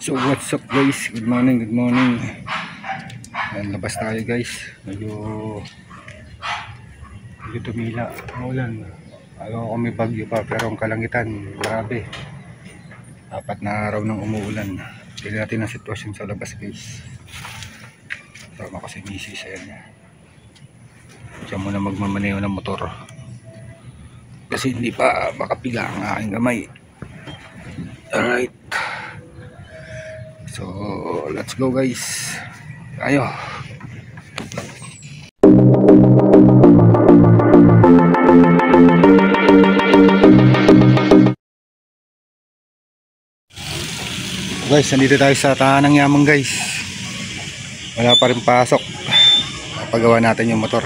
So what's up guys, good morning, good morning. Ayan, labas tayo guys. Medyo tumila, maulan. Alam ko may bagyo pa, pero ang kalangitan grabe. 4 na araw nang umuulan. Tignan natin ang sitwasyon sa labas guys. Tama ko si misis. Ayan, siya muna magmamaneho ng motor kasi hindi pa makapiga ang aking kamay. Alright, so let's go guys. Tayo. Guys, nandito tayo sa Tahanang Yamang guys. Wala pa rin pasok. Pagawa natin yung motor.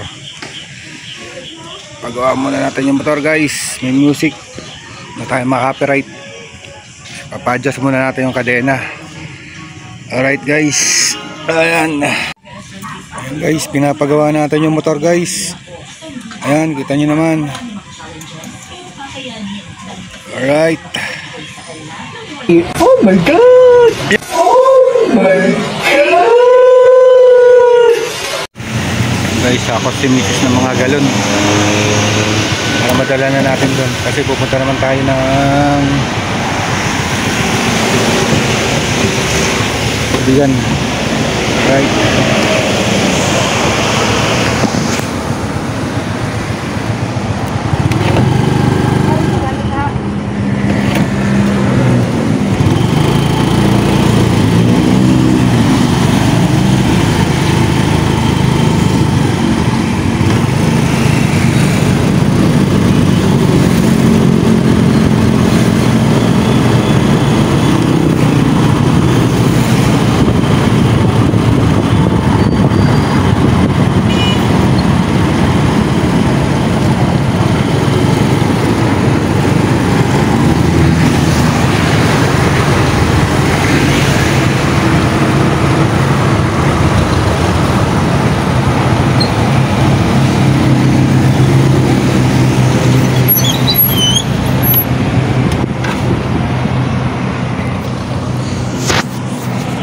Pagawa muna natin yung motor guys. May music na tayo maka-copyright. Papa-adjust muna natin yung kadena. Alright guys. Ayan. Ayan guys, pinapagawa natin yung motor guys. Ayan, kita nyo naman. Alright. Oh my God! Oh my God! Guys, ako si misis ng mga galon para madala na natin doon kasi pupunta naman tayo ng Bigan. Right.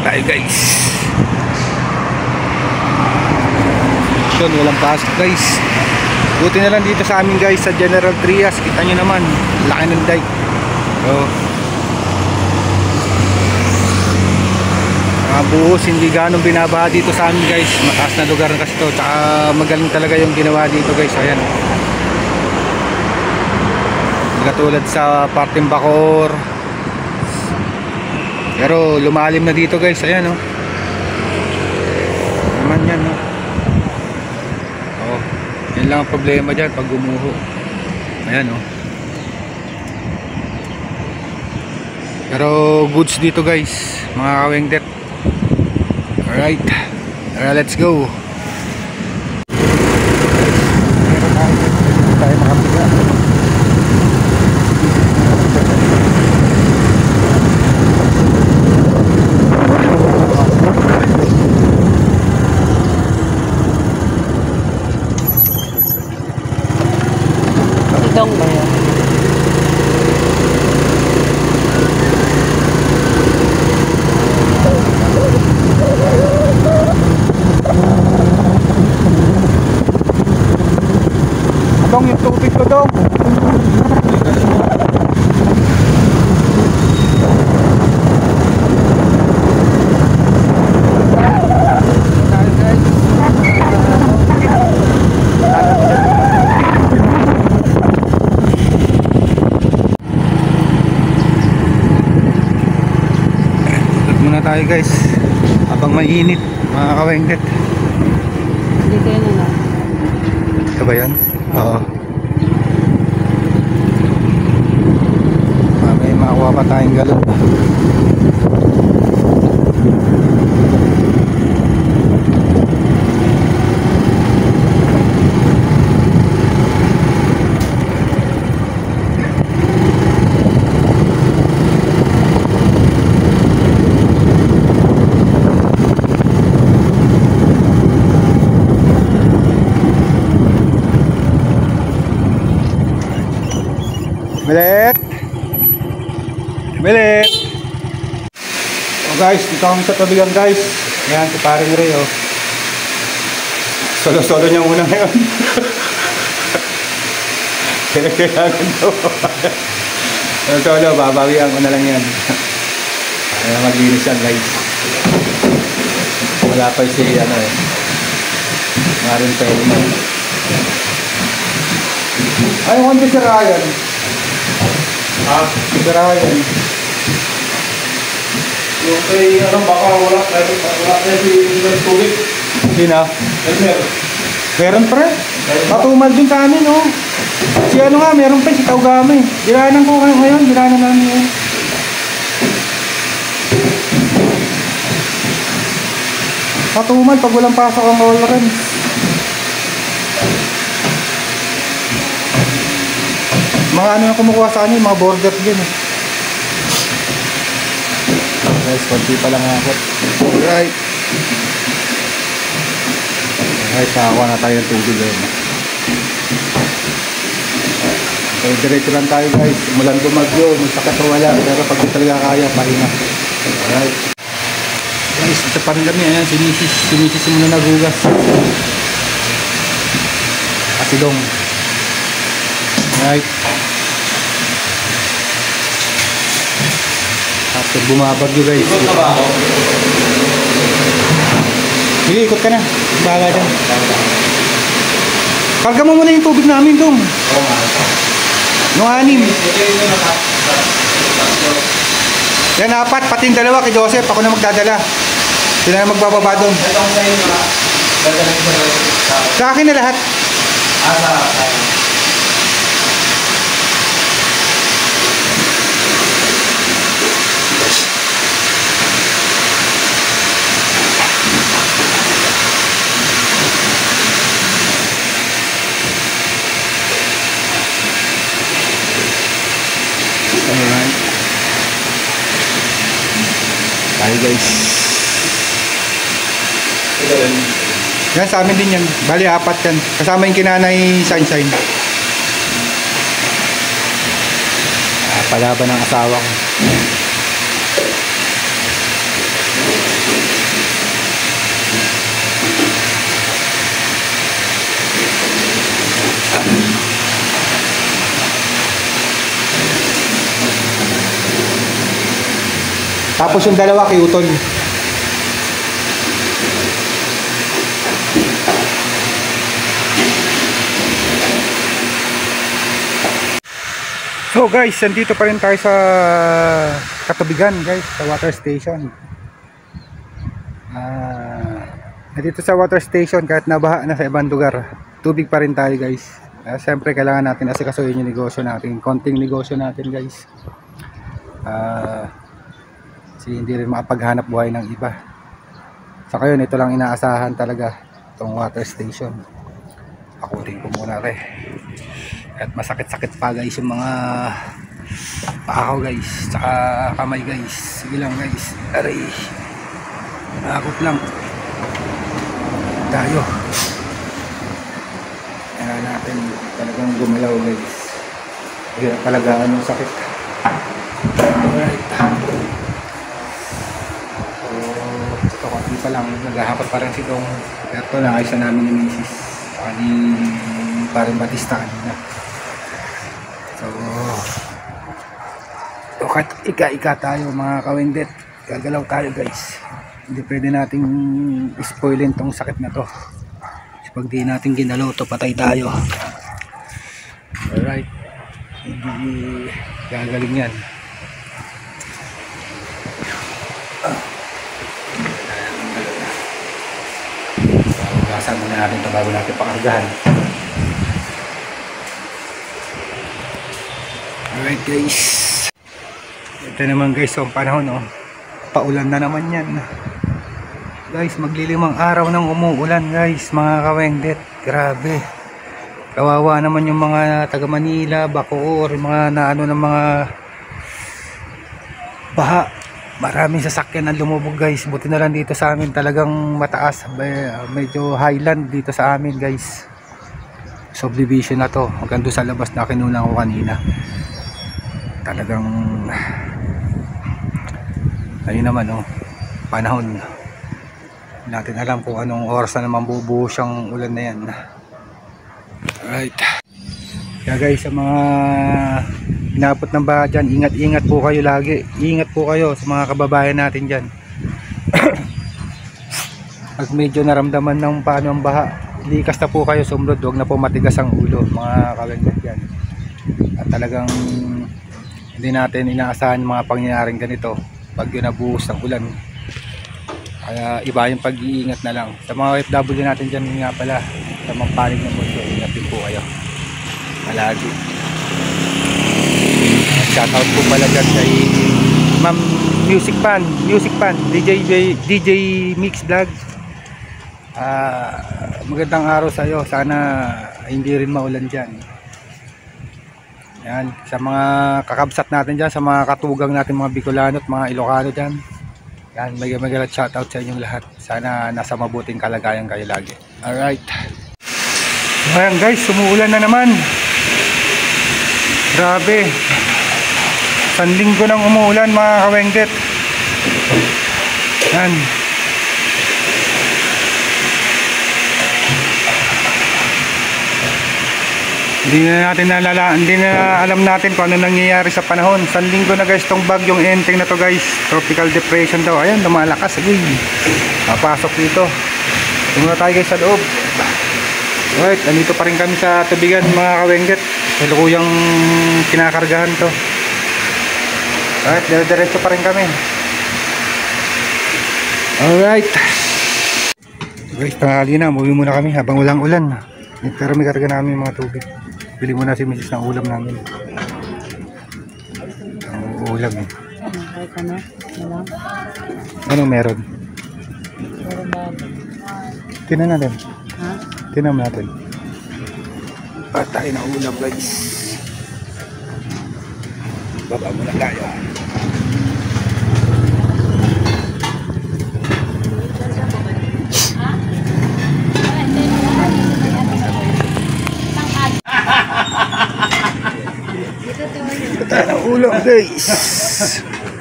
Tayo guys. Yun, walang pasok guys. Buti na lang dito sa amin guys sa General Trias. Kita nyo naman, laki ng dike. So, buhos, hindi ganong binabaha dito sa amin guys. Mataas na lugar kasi to. Tsaka magaling talaga yung ginawa dito guys. Ayan, katulad sa parteng Bacoor. Pero lumalim na dito guys. Ayan oh. Naman yan oh. Oh, yan lang ang problema dyan pag gumuho. Ayan oh. Pero goods dito guys, mga kawengdet. Alright, let's go. Tayo makapiga. Itong ba yan? Dong, yung tubig ko dong. Muna tayo guys habang mainit mga kawengdet. Hindi kayo na lang. Ito ba yan? Oo. May makuha pa tayong galon. Bilit! Bilit! Guys, dito kami sa tabigan guys. Yan, si paring Ray oh. Solo-solo niya muna ngayon. Kailangan daw. Solo-solo, babawian ko na lang yan. Kaya maglinis yan guys. Wala pa si ano eh. Marin Pelman. Ay, kung si Ryan. Si Ryan. Yung kay, ano, baka wala kayo si tubig. Hindi na. Meron. Meron pre. Patumal din sa amin oh. Si ano nga, meron pa si Taugama eh. Diranan ko kayo ngayon, diranan namin ngayon. Patumal pag walang pasok ang Olren. Mga ano na kumukuha sa kanya, mga border din eh. Guys, konti pa lang ako. Alright. Alright, nakakuha na tayo ng tubig ngayon. So, diretso lang tayo guys. Mulan bumagyo, magsakit o wala. Pero pag di talaga kaya, pahinga. Alright. Guys, ito pa rin kami. Ayan, sinisis muna nagugas. Asidong. Alright. After bumabagyo guys. Ikot na ba ako? Sige, ikot ka na. Bahala dyan. Karga mo muna yung tubig namin dong. Oo nga. Yung 6. Ito yung Yan 4, pati yung 2 kay Joseph. Ako na magdadala. Sila na magbababa doon. ito ang sa'yo na. Dadalhin ko na. Sa akin na lahat. Sa Alright. Tayo guys. Yan sa amin din yan. Bali 4 yan. Kasama yung kinanay Sunshine. Palaban ng asawa ko. Tapos yung 2 kay Utol. So guys, nandito pa rin tayo sa Katubigan guys, sa water station. Nandito sa water station kahit nabaha na sa ibang lugar, tubig pa rin tayo guys. Siyempre kailangan natin asikasuhin yung negosyo natin, konting negosyo natin guys. Kasi hindi rin makapaghanap buhay ng iba. Sa ngayon, ito lang inaasahan talaga, itong water station. Akutin ko muna rin. At masakit-sakit pa guys yung mga paa ko guys, tsaka kamay guys. Sige lang guys, aray, nakakot lang tayo. Kailangan natin talagang gumalaw guys. Hirap talaga anong sakit. Alright. So ito konti pa lang, naghahapat pa rin si Dong. Ito na ayos na namin ni Mrs. Ni parang Batista kanina. So kahit ika-ika tayo mga kawindet, gagalaw tayo guys. Hindi pwede nating spoilin tong sakit na to. Kasi pag di natin ginalaw to, patay tayo. Alright, hindi gagaling yan. Hugasan muna natin ito bago natin pakargahan. Alright guys, ito naman guys, ang panahon oh, paulan na naman yan guys. Maglilimang araw nang umuulan guys, mga kawengdet. Grabe, kawawa naman yung mga taga Manila, Bacoor, mga naano ng mga baha. Maraming sasakyan ang lumubog guys. Buti na lang dito sa amin talagang mataas, medyo highland dito sa amin guys. Subdivision na to, hanggang doon sa labas na kinunan ko kanina. Talagang ayun naman oh, panahon. Hindi natin alam kung anong oras na naman bubuhos ang ulan na yan. Alright. Kaya guys, sa mga inabot ng baha dyan, ingat-ingat po kayo lagi. Ingat po kayo sa mga kababayan natin dyan. Pag medyo naramdaman ng paano ang baha, likas na po kayo sumunod. Huwag na po matigas ang ulo, mga kawengdet dyan. At talagang hindi natin inaasahan mga pangyayaring ganito pag yun nabuhos ng ulan. Kaya iba yung pag-iingat na lang. Sa mga OFW natin dyan nga pala, sa mga panig ng mundo, ingat din po kayo palagi. Shoutout po pala dyan kay Ma'am Music Pan, DJ Mix Vlog. Magandang araw sa iyo. Sana hindi rin maulan dyan. Yan, sa mga kakabsat natin dyan, sa mga katugang natin, mga Bicolano at mga Ilocano dyan. Yan, magalat shoutout sa inyong lahat. Sana nasa mabuting kalagayan kayo lagi. Alright. Ayan guys, sumuulan na naman. Grabe. Isang linggo nang umuulan mga kawengdet. Yan. Hindi na alam natin kung ano nangyayari sa panahon. Isang linggo na guys tong bagyong Enteng na to guys. Tropical depression daw. Ayan, lumalakas. Uy, papasok dito. Tumula tayo guys sa loob. Alright, nandito pa rin kami sa tubigan mga kawengget. Lukuyang kinakargahan to. Alright, dire-diretso pa rin kami. Alright guys, tanghali na. Umuwi muna kami habang walang ulan. Pero may karga namin mga tubig. Bili muna si Mrs. ng ulam namin. Ang ulam eh. Anong meron? Tinan natin. Tinan natin. Patay na ulam guys. Baba muna tayo. Patay na ulam guys.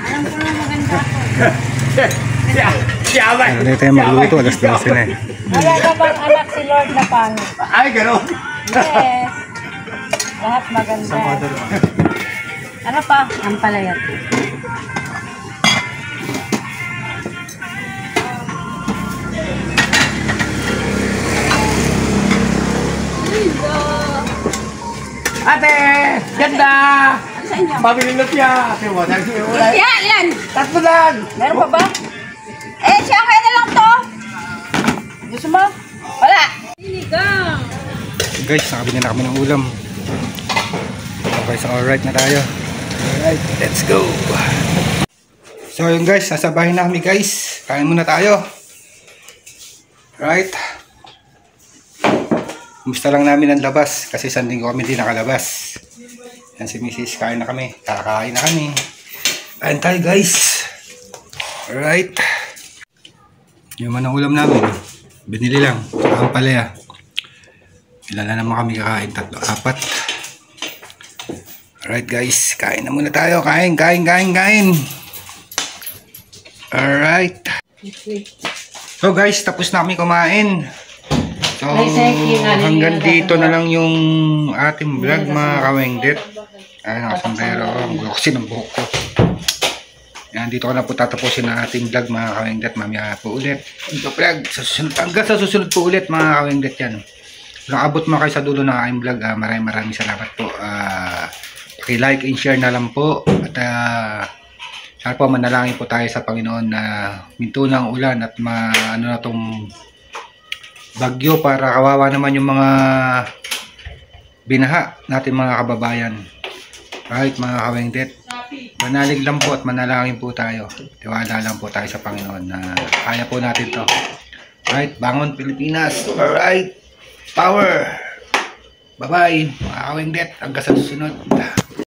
Alam ko na maganda po. Ano tayo magluto? Alas 12 na eh. Wala ka bang anak si Lord na pangit? Ay, gano'n. Yes. Lahat maganda. Ano pa? Ang palayat. Ate, ganda. Pabili na siya. Ate, wala siya. Wala. Yan! Tatlo lang. Meron pa ba? Eh, siya kaya na lang to. Gusto mo? Wala. Sinigang. Guys, nakabili na kami ng ulam. Okay, so alright na tayo. Alright, let's go. So yun guys, sasabahin na kami guys. Kain muna tayo. Right. Gusto lang namin ang labas kasi isang linggo kami din nakalabas. Yan si Mrs. Kain na kami. Kakain na kami. Kain tayo guys. Alright. Yung man ang ulam namin. Binili lang. Saka ang palaya. Ilan na naman kami kakain? 3, 4. Alright guys. Kain na muna tayo. Kain. Alright. So guys, tapos na kami kumain. So hanggang dito na lang yung ating vlog mga kawengdet. Ay, nakasombrero. Ang gulo kasi ng buhok ko. Yan, dito ko na po tatapusin ang ating vlog mga kawengdet. Mamaya po ulit. Ito vlog. Hanggang sa susunod po ulit mga kawengdet yan. Kung abot mo kayo sa dulo ng aking vlog, maraming salamat po. Paki-like and share na lang po. At sana po manalangin po tayo sa Panginoon na minto ng ulan at ano na tong bagyo para kawawa naman yung mga binaha natin mga kababayan. Right mga kawengdet, manalig lang po at manalangin po tayo. Tiwala lang po tayo sa Panginoon na kaya po natin to. Right, bangon Pilipinas. Alright, power. Bye bye mga kawengdet, hanggang sa susunod.